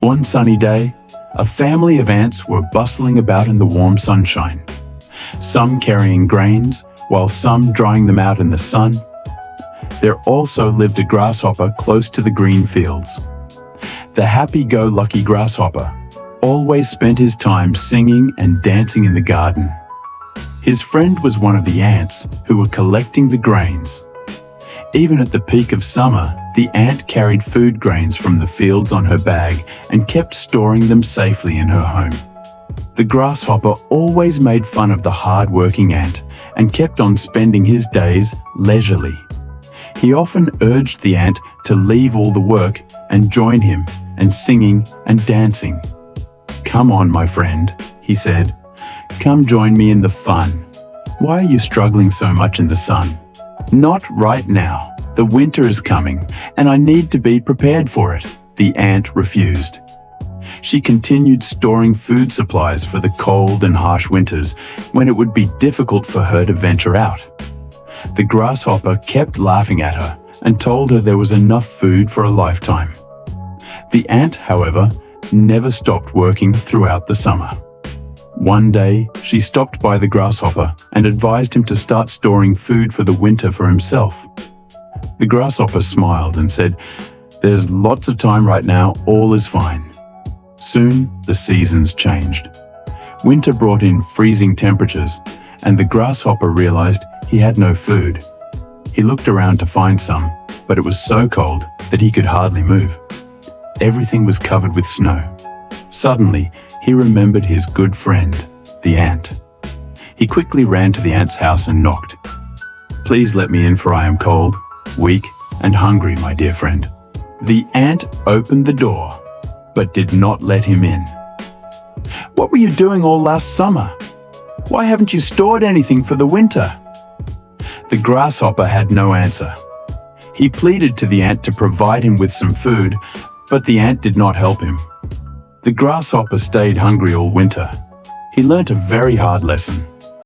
One sunny day, a family of ants were bustling about in the warm sunshine, some carrying grains, while some drying them out in the sun. There also lived a grasshopper close to the green fields. The happy-go-lucky grasshopper always spent his time singing and dancing in the garden. His friend was one of the ants who were collecting the grains. Even at the peak of summer, the ant carried food grains from the fields on her bag and kept storing them safely in her home. The grasshopper always made fun of the hard-working ant and kept on spending his days leisurely. He often urged the ant to leave all the work and join him in singing and dancing. "Come on, my friend," he said. "Come join me in the fun. Why are you struggling so much in the sun? Not right now. The winter is coming, and I need to be prepared for it." The ant refused. She continued storing food supplies for the cold and harsh winters when it would be difficult for her to venture out. The grasshopper kept laughing at her and told her there was enough food for a lifetime. The ant, however, never stopped working throughout the summer. One day, she stopped by the grasshopper and advised him to start storing food for the winter for himself. The grasshopper smiled and said, "There's lots of time right now, all is fine." Soon, the seasons changed. Winter brought in freezing temperatures, and the grasshopper realized he had no food. He looked around to find some, but it was so cold that he could hardly move. Everything was covered with snow. Suddenly, he remembered his good friend, the ant. He quickly ran to the ant's house and knocked. "Please let me in, for I am cold, weak, and hungry, my dear friend." The ant opened the door, but did not let him in. "What were you doing all last summer? Why haven't you stored anything for the winter?" The grasshopper had no answer. He pleaded to the ant to provide him with some food, but the ant did not help him. The grasshopper stayed hungry all winter. He learnt a very hard lesson.